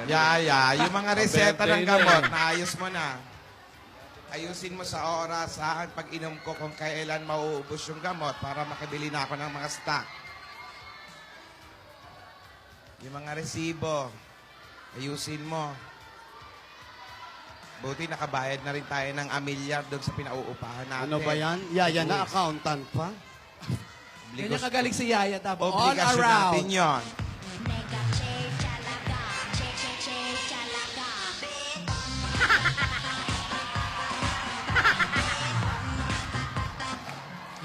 Yaya, yung mga reseta ng gamot, naayos mo na. Ayusin mo sa oras, ha? Pag inom ko kung kailan mauubos yung gamot para makabili na ako ng mga stock. Yung mga resibo, ayusin mo. Buti nakabayad na rin tayo ng amilyar doon sa pinauupahan natin. Ano ba yan? Yaya na accountant pa? Ganyan kagaling si Yaya, tapos all Obligasyon around. natin yun.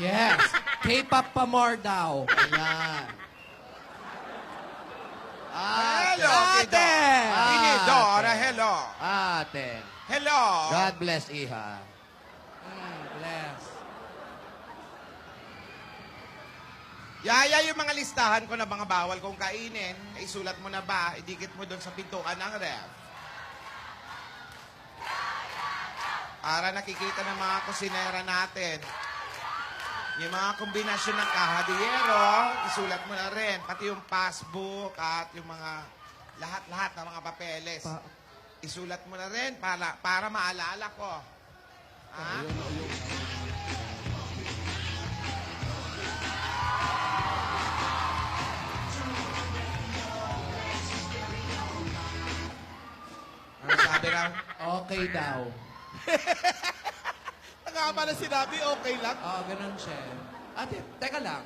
Yes. K-pop pa more daw. Ayan. Hello, Ate! Kido. Pinidora, hello. Ate. Hello. God bless, Iha. Bless. Yaya, yung mga listahan ko na mga bawal kong kainin, isulat mo na ba? Idikit mo doon sa pintuan ng ref. Para nakikita ng mga kusinera natin. Yung mga kombinasyon ng kahadiyero, isulat mo na rin. Pati yung passbook at yung mga lahat-lahat ng mga papeles. Isulat mo na rin para maalala ko. Ha? Ano sabi raw? Okay daw. Nakakama na sinabi, okay lang. Ganun siya. Ate, teka lang.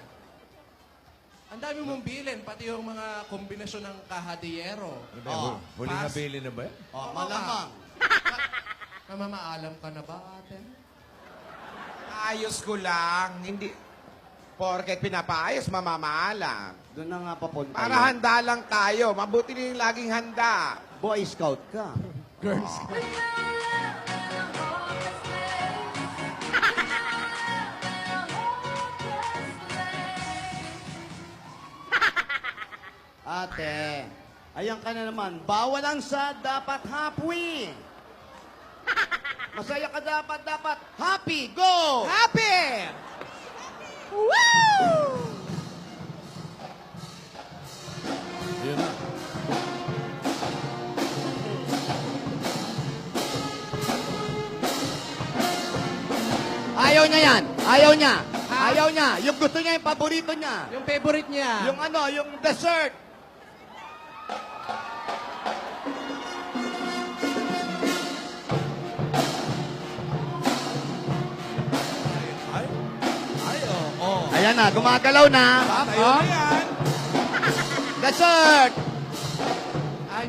Ang dami mong bilin, pati yung mga kombinasyon ng kahadiyero. Oh, Huling nabili na ba yan? oh, malamang. Mamamaalam ka na ba, ate? Ayos ko lang. Hindi. Porket pinapaayos, mamamaalam. Doon na nga papunta. Para handa lang tayo. Mabuti na yung laging handa. Boy Scout ka. Girls. Ate, ayan ka na naman. Bawal ang sad, dapat happy. Masaya ka dapat happy. Go! Happy! Yun na. Ayaw niya yan. Ayaw niya. Ayaw niya. Yung gusto niya, yung paborito niya. Yung favorite niya. Yung ano, yung dessert. Ayan na, gumagalaw na. Oh? Dessert! Ay,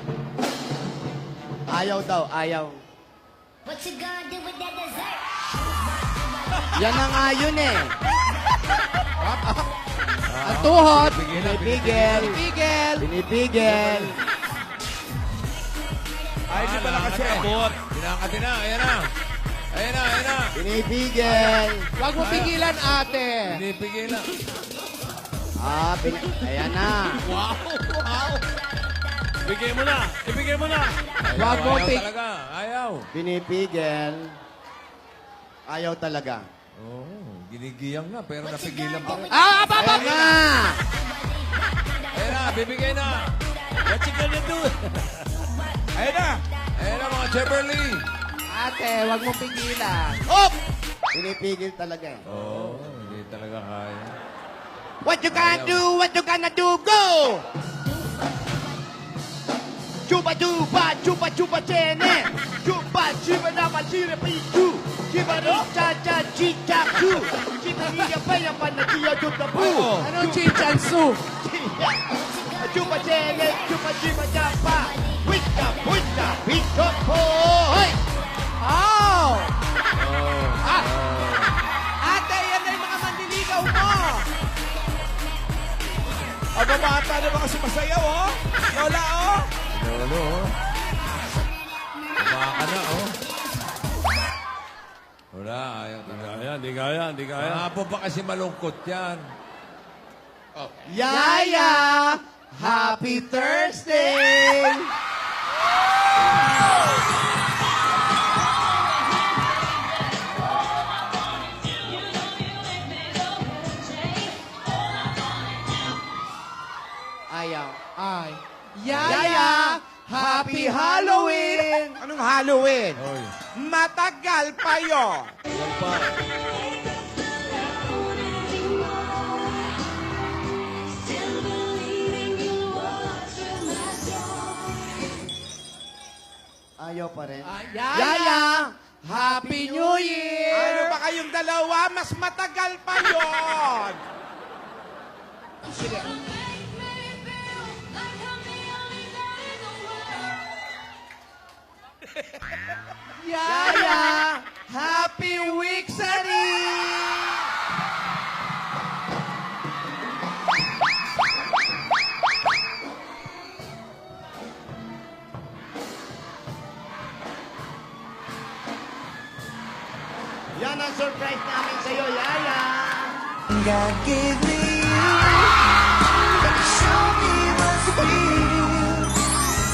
Ayaw daw, ayaw. What you gonna do with that dessert? Yan na nga yun eh. ang tuhod. Binibigel. Pigel. Binibigel. Ay, di pala kasi abot. Pinakati na, ayan na. Ayan na, ayan na. Binibigel. Huwag mo pigilan, ate. Pinipigil na. Ayan na. Ibigay mo na. Ibigay mo na. Wag mo Ayaw pig- talaga. Ayaw. Binibigel. Ayaw talaga. Oo, ginigiyang na, pero napigilan pa rin. Ayan na! Ayan na, bibigay na. What you gonna do? Ayan na. Ayan na, mga Cheverly. Ate, huwag mo pigilan. Op! Binipigil talaga eh. Oo, hindi talaga kaya. What you gonna do? What you gonna do? Go! Chupa chupa, chupa chupa chene. Chupa chupa na masira pichu. Chupa no cha cha chicha ku. Chupa niya pa yung panagiya chupa pu. Anong chinchansu? Chupa chene, chupa chupa chapa. Wika, wika, wika po. Hoy! Oh! Ate, yan na yung mga mandiligaw mo. Aba, bata na ba kasi masayaw, oh? Lola, oh? Lolo, oh. Kumaka na, oh. Wala, ayaw talaga. Di kaya, di kaya. Mga po ba kasi malungkot yan? Yaya! Happy Thursday! Ayaw. Ay. Yaya! Happy Halloween! Anong Halloween? Oy. Matagal pa yun. Yan pa. Ayaw pa rin. Yaya! Yaya! Happy New Year! Ano ba kayong dalawa? Mas matagal pa yun. Sige. Yaya! Happy Wixary! Yan ang surprise namin sa'yo, Yaya! God gave me you to show me what's real.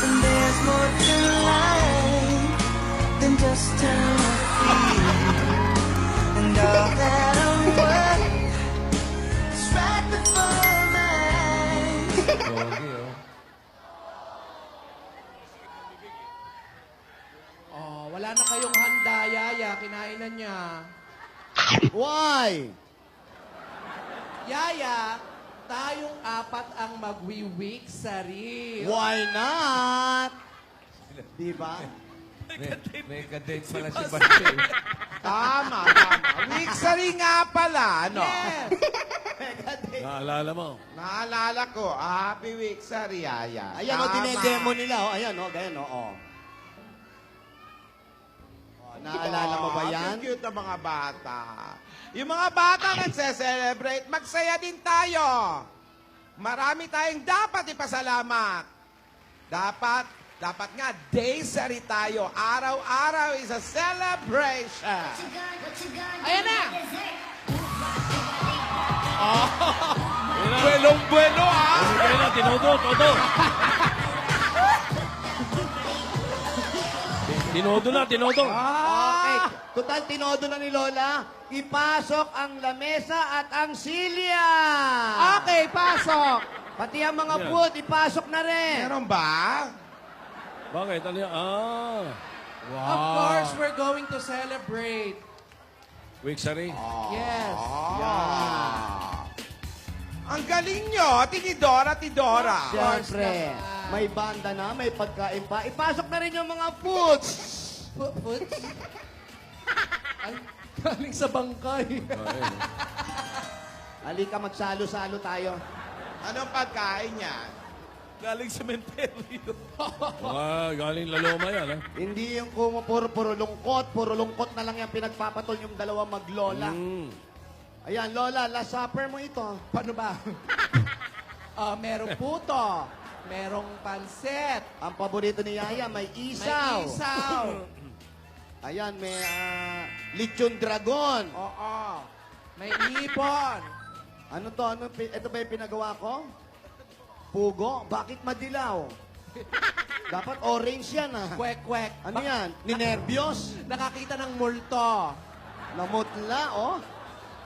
And there's more to life than just how I feel. And all that I'm worth is right before my eyes. Pogi, oh. Oh, wala na kayong handa, Yaya. Kinain na niya. Why? Yaya, tayong apat ang magwi-Wixary. Why not? Di ba? May kadate pala si Basti. Tama. Wixary nga pala, ano? Yes! Naalala mo? Naalala ko, Happy Wixary, Yaya. Ayan o, Tama. dinedemo nila. O, ayan o, ganyan o. O. Naalala mo ba yan? Ang cute ng mga bata. Yung mga bata nagse-celebrate, magsaya din tayo. Marami tayong dapat ipasalamat. Dapat nga, day-sari tayo. Araw-araw is a celebration. Ayan na! Buelong-buelo, ah! Kaya na, tinodo, todo. Tinodo na, tinodo. Okay. Total, tinodo na ni Lola. Ipasok ang lamesa at ang silya. Okay, pasok! Pati ang mga Yan. food, ipasok na rin. Meron ba? Bakit? Ano yan? Ah. Of course, we're going to celebrate. Wixary. Yes. Ah. Ang galing nyo, Tinidora, Tidora. Siyempre, naman. may banda na, may pagkain pa. Ipasok na rin yung mga foods. Foot? Ay, galing sa bangkay. Ayun. Halika, magsalo-salo tayo. Anong pagkain yan? Galing sementeryo. Galing laloma yan, ha? Hindi yung puro lungkot na lang yung pinagpapatol yung dalawang maglola. Ayan, Lola, last supper mo ito. Paano ba? Merong puto. Merong pansit. Ang paborito ni Yaya, may isaw. May isaw. Ayan, may lechon dragon. Oo. May ipon. Ano to? Ito ba yung pinagawa ko? Pugo? Bakit madilaw? Dapat orange yan, ah. Kwek-kwek. Ano yan? Ninervyos? Nakakita ng multo. Namutla, oh.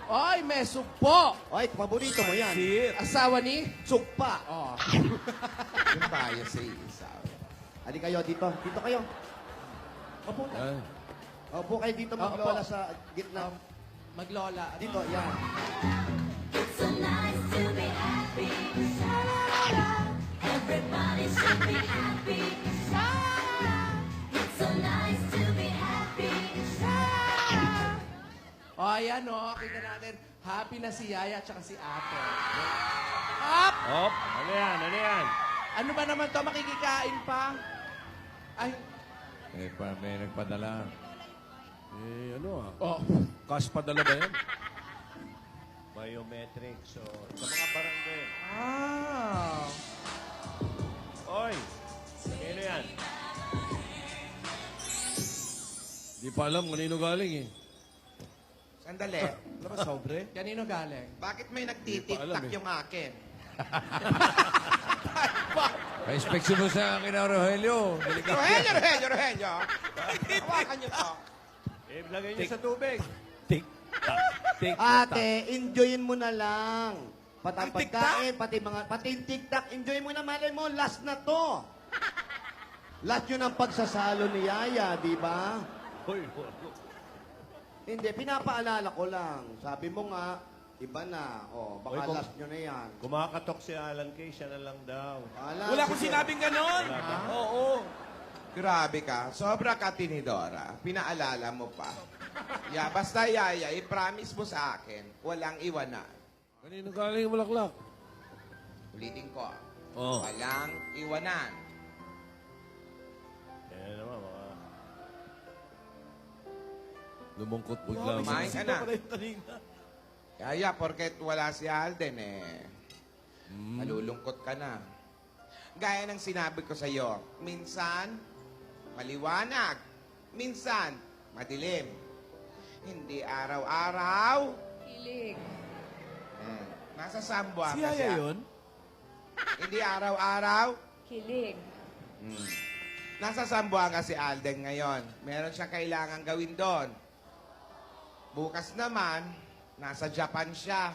Oy, may sugpo. Ay, paborito mo yan. Asawa ni? Sugpa. Oh. Yung tayo sa isaw. Ali kayo dito. Dito kayo. Opo. Ay. Opo kayo dito maglola sa gitna. Maglola. Dito, yan. It's so nice to be happy. Everybody should be happy. It's so nice to be happy. O, ayan o. Kita natin. Happy na si Yaya at saka si Ate. Up! Hop. Ano yan? Ano yan? Ano ba naman to? Makikikain pa? Ay. May nagpadala. Ano ah? Oh. Cash padala ba yan? Biometric. So, sa mga barangay. Ah. Oy! Sino yan? Di pa alam kanino galing eh. Sandali. Ano ba sobre? Kanino galing? Bakit may Hindi nagtitiktak pa alam eh. yung akin? Pa-inspection mo sa akin na Rogelio. Rogelio! Hawakan nyo to. Lagay niyo sa tubig. Tik-tak. Tik-tak. Ate, enjoyin mo na lang. Pati ang pagkain, pati yung tiktak, enjoy mo na, malay mo, last na to. Last yun ang pagsasalo ni Yaya, di ba? Hoy, Hindi, pinapaalala ko lang. Sabi mo nga, iba na. O, baka Oy, kung- last nyo na yan. kumakatok si Alan Kay, siya na lang daw. Wala akong sinabing ganon. Oo. Grabe ka. Sobra ka, Tinidora. Pinaalala mo pa. Basta Yaya, i-promise mo sa akin, walang iwanan. Kanino galing yung bulaklak? Ulitin ko. Oh. Walang iwanan. Yan naman, mga... Lumungkot bigla. Kumain ka na. Yaya, porket wala si Alden malulungkot ka na. Gaya ng sinabi ko sa iyo, minsan, maliwanag. Minsan, madilim. Hindi araw-araw. Kilig. Nasa Sambuanga Si Yaya siya. yun? Hindi araw-araw. Kilig. Nasa Sambuanga si Alden ngayon. Meron siyang kailangan gawin doon. Bukas naman, nasa Japan siya.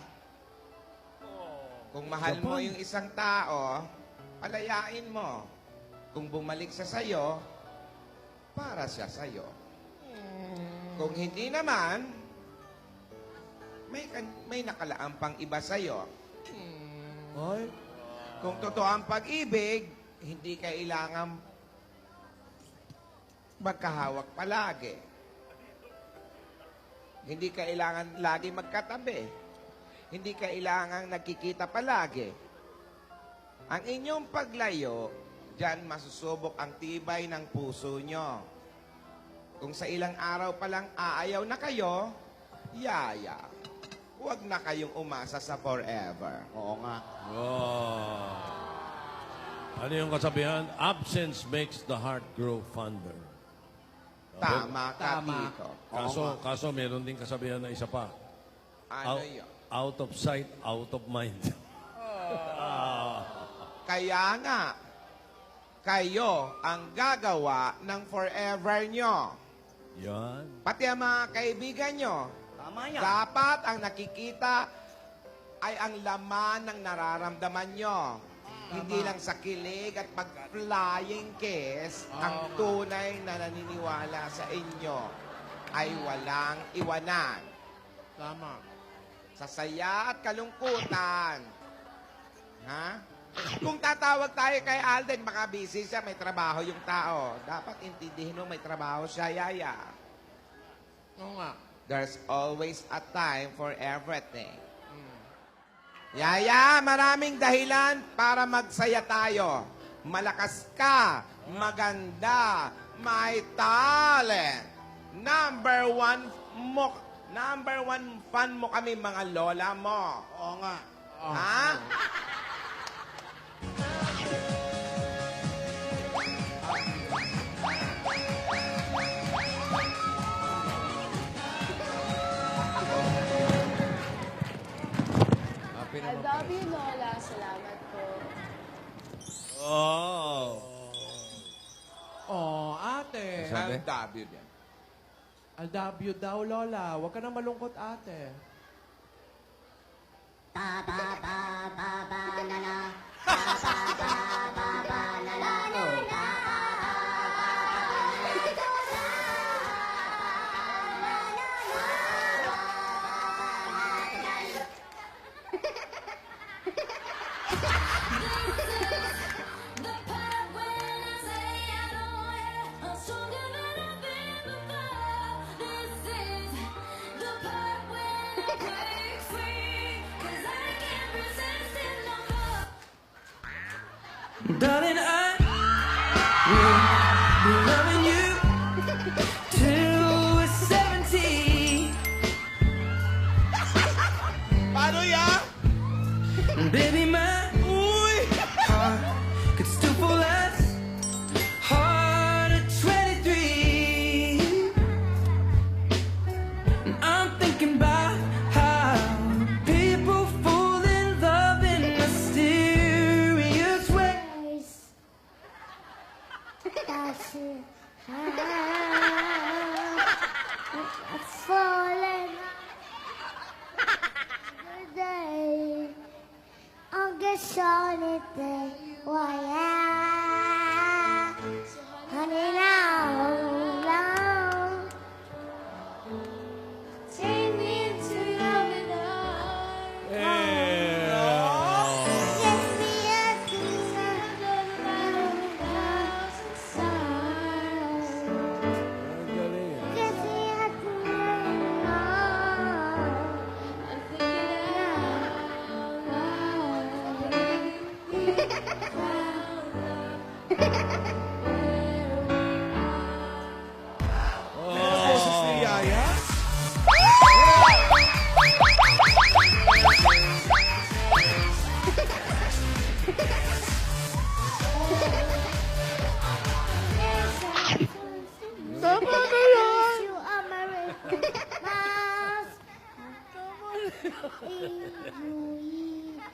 Kung mahal mo yung isang tao, palayain mo. Kung bumalik siya sa'yo, para siya sa'yo. Kung hindi naman, may nakalaang pang iba sa'yo. Ay. Kung totoo ang pag-ibig, hindi kailangan magkahawak palagi. Hindi kailangan lagi magkatabi. Hindi kailangan nagkikita palagi. Ang inyong paglayo, diyan masusubok ang tibay ng puso nyo. Kung sa ilang araw pa lang aayaw na kayo, Yaya, huwag na kayong umasa sa forever. Oo nga. Oh. Ano yung kasabihan? Absence makes the heart grow fonder. Tama ka, Tito. Kaso meron din kasabihan na isa pa. Ano yun? Out of sight, out of mind. Kaya nga, kayo ang gagawa ng forever nyo. Yan. Pati ang mga kaibigan nyo. Tama yan. Dapat ang nakikita ay ang laman ng nararamdaman nyo. Hindi lang sa kilig at pag-flying kiss, ang tunay na naniniwala sa inyo ay walang iwanan. Tama. Sa saya at kalungkutan. Ha? Kung tatawag tayo kay Alden, baka busy siya, may trabaho yung tao. Dapat intindihin mo may trabaho siya, Yaya. Oo nga. There's always a time for everything. Yaya, maraming dahilan para magsaya tayo. Malakas ka, maganda, may talent. Number one fan mo kami mga lola mo. Oo nga. Ha? I love you, Lola. Salamat po. Oh. Oh, ate. Sabi? Ang W yan. I love you daw, Lola. Huwag ka na malungkot, ate. The part when I say I don't want it, I'm stronger than I've been before. This is the part when I break free, 'cause I can't resist it no more. Darling, I will be loving you till we're 70. Paano yan? Baby, my heart could still fall as hard at 23. And I'm thinking about how people fall in love in mysterious ways. That's it. I've fallen the day. I'm just on it, why?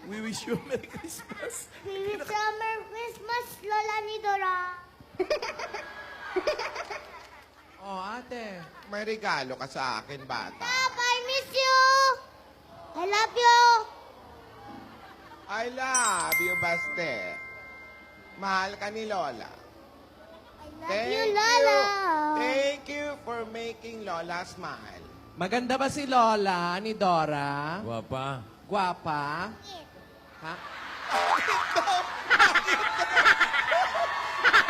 We wish you a Merry Christmas. Summer Christmas, Lola ni Dora. Oh, ate. May regalo ka sa akin, bata. I miss you. I love you. I love you, Baste. Mahal ka ni Lola. I love you, Lola. Thank you for making Lola smile. Maganda ba si Lola ni Dora? Guwapa. Gwapa? Ha?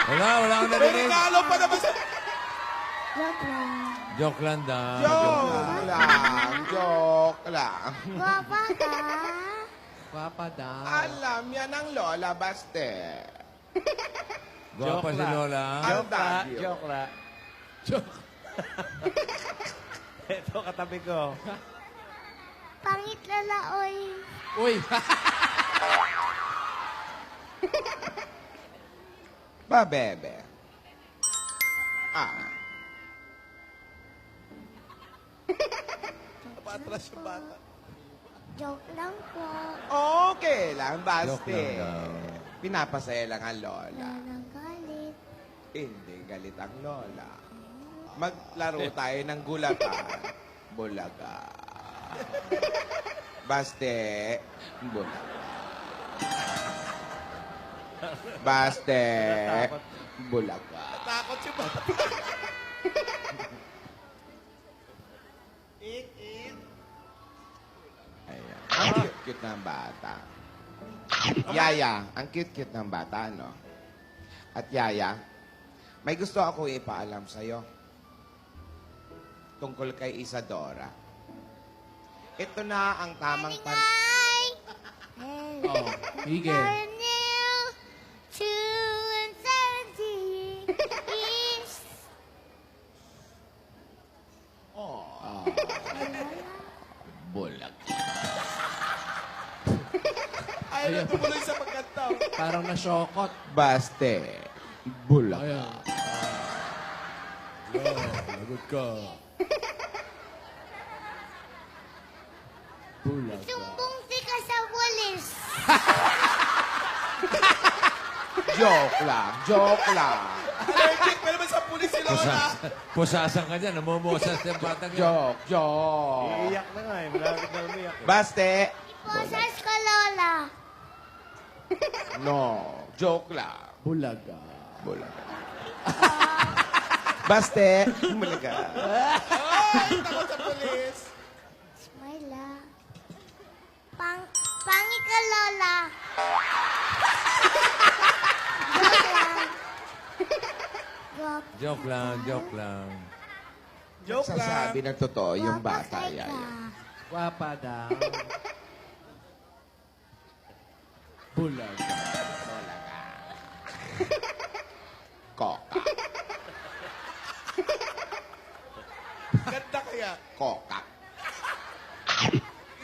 Wala akong May narinig. regalo pa naman sa... Joke lang. Joke lang daw. Joke lang. Joke lang. Guwapa ka. Gwapa daw. Alam yan ng Lola, Baste. Guwapa si Lola. Joke lang. Joke la. Ito, katabi ko. Pangit lala, oy. Uy! Ba, bebe. Ah. Patras yung bata. Joke lang po. Okay lang, Baste. Joke lang daw. Pinapasaya lang ang Lola. Wala nang galit. Hindi galit ang Lola. Maglaro tayo ng gulakan. Bulaga. Baste. Bulaga. Baste. Bulaga. Takot si bata. Ayan. Ang cute-cute ng bata. Yaya, ang cute-cute ng bata, no? At Yaya, may gusto ako ipaalam sa'yo. Tungkol kay Isadora. Ito na ang tamang Hi. Oh, hige. New 2 and 70 is... Bulag. Ayaw na tumuloy sa pagkanta. Parang nasyokot. Baste. Bulag. Ayan. Lagot ka. Sumbong si ka sa walis. Joke lang. Joke lang. Allergic pa naman sa pulis si Lola. Pusasan ka dyan. Namumosas yung batang yan. Joke. Joke. Iiyak na nga eh. Malapit na umiyak. Baste. Posas ka, Lola. No. Joke lang. Bulaga. Bulag. Baste. Bulaga. Takot sa pulis. Smile ah. Pangit ka, Lola. Joke lang. Joke lang. Joke lang. Sasabi ng totoo yung Guwapa bata, ka. Yaya. Gwapa daw. Bulaga. Koka. Ganda kaya. Koka.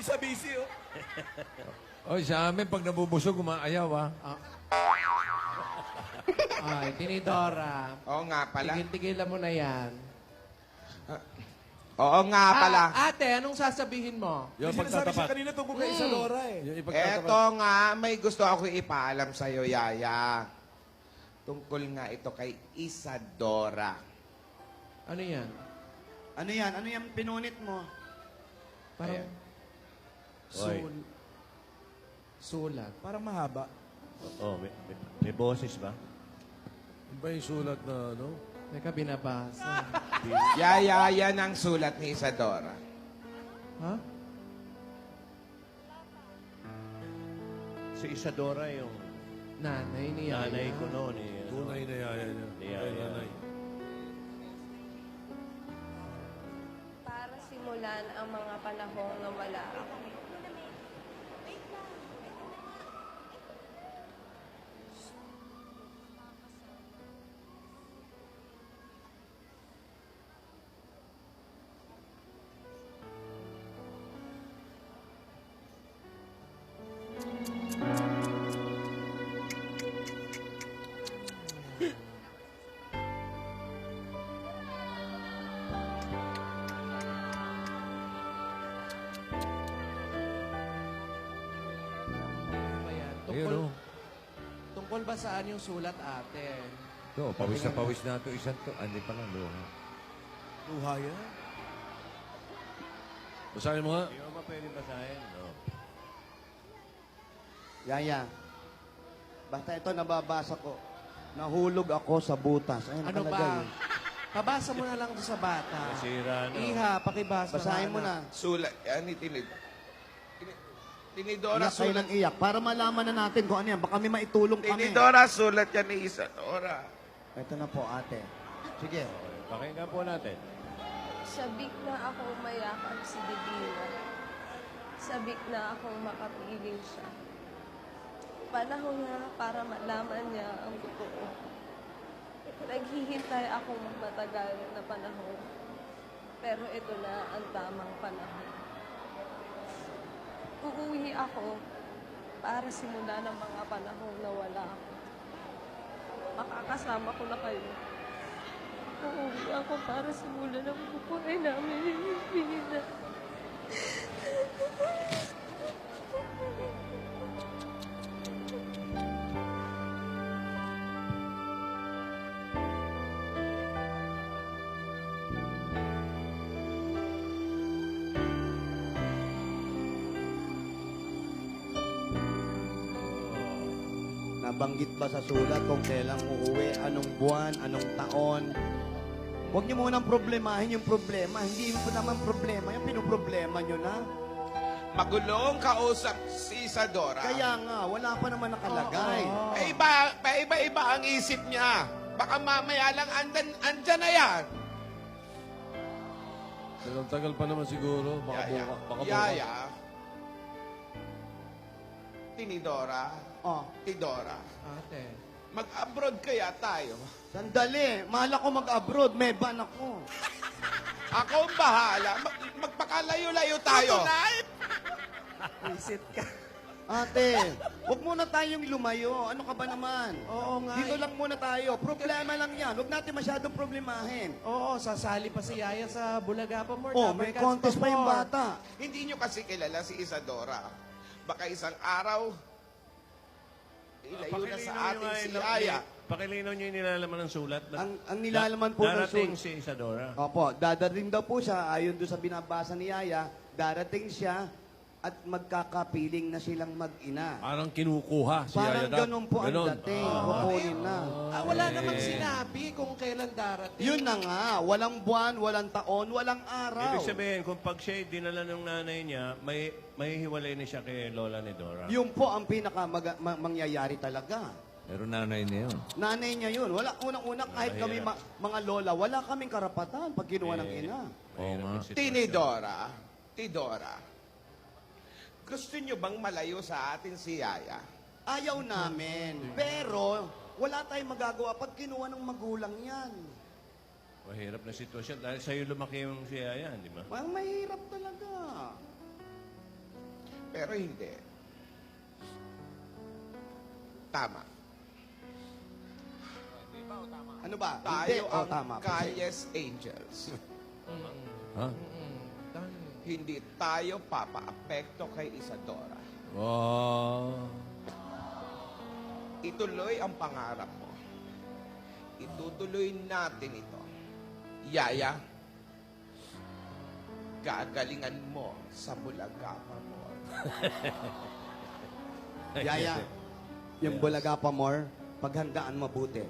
Isa busy oh. Oy, sa amin, pag nabubusog, umaayaw, ah. Ay, Tinidora. Oo nga pala. Tigil-tigilan mo na yan. Oo nga pala. Ate, anong sasabihin mo? Yung May sinasabi siya pagtatapat. kanina tungkol kay Isadora eh. Yung ipagtatapat. Eto nga, may gusto ako ipaalam sa'yo, Yaya. Tungkol nga ito kay Isadora. Ano yan? Ano yan? Ano yan pinunit mo? Parang Oy. sulat. Parang mahaba. Oh, may boses ba? Ano ba yung sulat na, ano? Teka, binabasa. Yaya, yan ang sulat ni Isadora. Ha? Si Isadora yung Nanay ni Yaya. nanay ko noon. Tunay na yaya niya. Ni Yaya. Ay, nanay. Para simulan ang mga panahong nawala ako. Ayun, oh. Tungkol ba saan yung sulat, ate? Ito, pawis na pawis na ito. Isang to. Hindi pa lang, luha. Luha yan. Basahin mo nga. Hindi mo ba pwede basahin? No. Yaya. Basta ito nababasa ko. Nahulog ako sa butas. Ayun, Ano nakalagay ba? eh. Pabasa mo na lang doon sa bata. Nasira, no? Iha, pakibasa. Basahin mo anak. na. Sulat. Yan, Tinidora, Iyak kayo sulat. ng iyak. Para malaman na natin kung ano yan. Baka may maitulong kami. Tinidora, sulat yan ni Isadora. Ito na po, ate. Sige. Pakinggan po natin. Sabik na akong mayakap si Divina. Sabik na akong makapiling siya. Panahon na para malaman niya ang totoo. Naghihintay akong matagal na panahon. Pero ito na ang tamang panahon. Uuwi ako para simula ng mga panahon na wala ako. Makakasama ko na kayo. Uuwi ako para simulan ang buhay namin ni Divina. Nabanggit ba sa sulat kung kailan uuwi, anong buwan, anong taon? Huwag niyo munang problemahin yung problema. Hindi yun po naman problema. Yung pinoproblema niyo na. Magulong kausap si Isadora. Kaya nga, wala pa naman nakalagay. Iba ang isip niya. Baka mamaya lang andyan na yan. Tagal pa naman siguro. Baka Yaya. buka. Baka buka. Yaya. Tinidora. Oh, Tidora. Ate. Mag-abroad kaya tayo. sandali. Mahal ako mag-abroad. May ban ako. Ako ang bahala. Magpakalayo-layo tayo. Visit ka. Ate, huwag muna tayong lumayo. Ano ka ba naman? Oo nga. Dito lang muna tayo. Problema lang yan. Huwag natin masyadong problemahin. Oo, sasali pa si Yaya sa Bulaga pa more. Oh, may contest pa yung bata. Hindi nyo kasi kilala si Isadora. Baka isang araw, ilayo na sa atin si Yaya. Pakilinaw niyo yung nilalaman ng sulat. Ang nilalaman po ng Darating sulat. si Isadora. Opo, dadating daw po siya, ayon doon sa binabasa ni Yaya, darating siya at magkakapiling na silang mag-ina. Parang kinukuha si Parang Yaya. ganun po ang dating. Kukunin na. Wala namang sinabi kung kailan darating. Yun na nga, walang buwan, walang taon, walang araw. Ibig sabihin, kung pag siya dinala ng nanay niya, may hiwalay na siya kay Lola ni Dora. Yun po ang mangyayari talaga. Pero nanay niya yun. Nanay niya yun. Wala, unang-una, kahit kami mga lola, wala kaming karapatan pag kinuha ng ina. Oo nga. Tinidora, Tidora, gusto nyo bang malayo sa atin si Yaya? Ayaw namin. Pero, wala tayong magagawa pag kinuha ng magulang yan. Mahirap na sitwasyon dahil sa'yo lumaki yung si Yaya, di ba? Ang mahirap talaga. Pero hindi. Tama. Ano ba? Tayo Oh, ang tama. Calles Angels. Ha? Hindi tayo papaapekto kay Isadora. Oh. Ituloy ang pangarap mo. Itutuloy natin ito. Yaya, gagalingan mo sa Bulaga pa mo. Yaya, yung Bulaga pa more, paghandaan mabuti.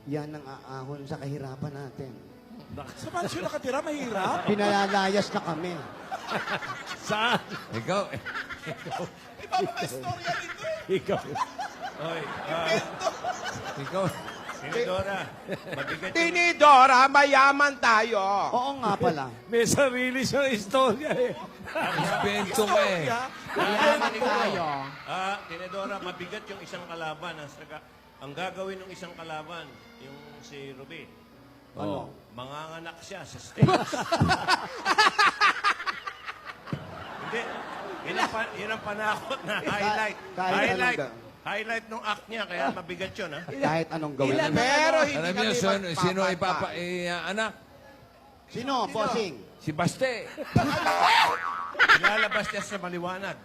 Yan ang aahon sa kahirapan natin. Sa mansyon nakatira, mahirap. Pinalalayas na kami. Saan? Ikaw. Ikaw. Oy, Ikaw. Tinidora, mabigat yung... Tinidora, mayaman tayo. Oo nga pala. May sarili siyang istorya eh. Invento ka eh. Mayaman tayo. Tinidora, mabigat yung isang kalaban. Ang gagawin ng isang kalaban, yung si Ruby. Ano? Manganganak siya sa stage. Hindi. Yun ang panakot na highlight. Highlight nung act niya, kaya mabigat yun, ha? Kahit anong gawin. Pero hindi Alam kami niyo, sino magpapanta. anak? Sino, bossing? Si Baste. Ilalabas niya sa maliwanag.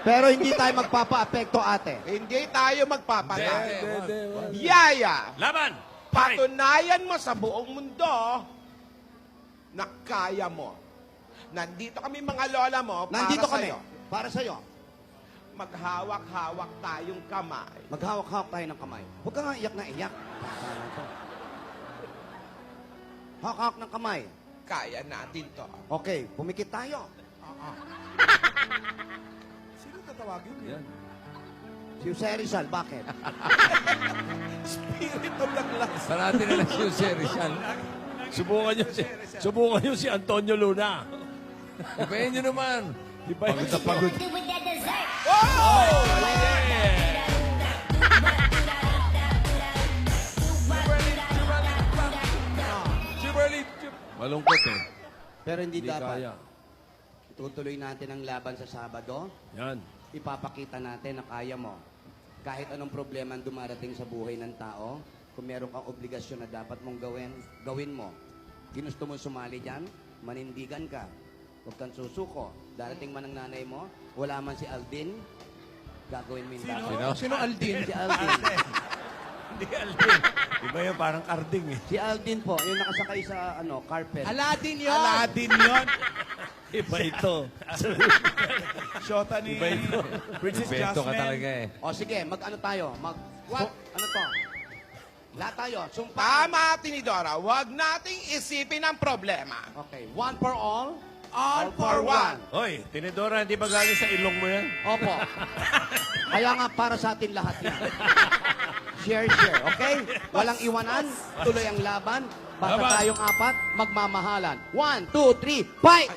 Pero hindi tayo magpapa-apekto, ate. Hindi tayo magpapala. Hindi. Yaya, Laban! Fight! patunayan mo sa buong mundo na kaya mo. Nandito kami mga lola mo Nandito para kami. sa'yo. Para sa'yo. Maghawak-hawak tayong kamay. Maghawak-hawak tayo ng kamay. Huwag ka nga iyak na iyak. Hawak-hawak ng kamay. Kaya natin to. Okay, pumikit tayo. Sino tatawagin? Yan. Si Jose Rizal, bakit? Spirit of Laglas. Parati na lang si Jose Rizal. Subukan nyo si Antonio Luna. Ibahin nyo naman. Pagod na pagod. Malungkot eh. Pero hindi Hindi dapat. kaya. Tutuloy natin ang laban sa Sabado. Yan. Ipapakita natin na kaya mo. Kahit anong problema ang dumarating sa buhay ng tao, kung meron kang obligasyon na dapat mong gawin mo. Ginusto mo sumali dyan, manindigan ka. Huwag kang susuko. Darating man ang nanay mo, wala man si Aldin, gagawin mo yung dapat. Sino Aldin? Si Aldin. Hindi, Alvin. Iba yun, parang karding eh. Si Aldin po, yung nakasakay sa carpet. Aladdin yun! Aladdin yun. Iba ito. Shota ni Princess Bento ka Jasmine. talaga eh. O sige, ano tayo? Ano to? Lahat tayo, sumpa. Tama, Tinidora. Huwag nating isipin ang problema. Okay, one for all. All for one. Hoy, Tinidora, hindi ba galing sa ilong mo yan? Opo. Kaya nga para sa atin lahat yan. Share, okay? Walang iwanan, tuloy ang laban. Basta Laban. tayong apat, magmamahalan. 1, 2, 3, fight!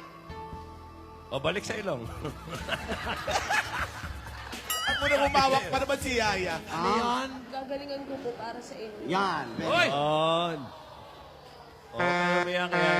O, balik sa ilong. At muna bumawak pa naman si Yaya. Ah, Gagalingan ko po para sa inyo. yan. Hoy! On. O, kaya kaya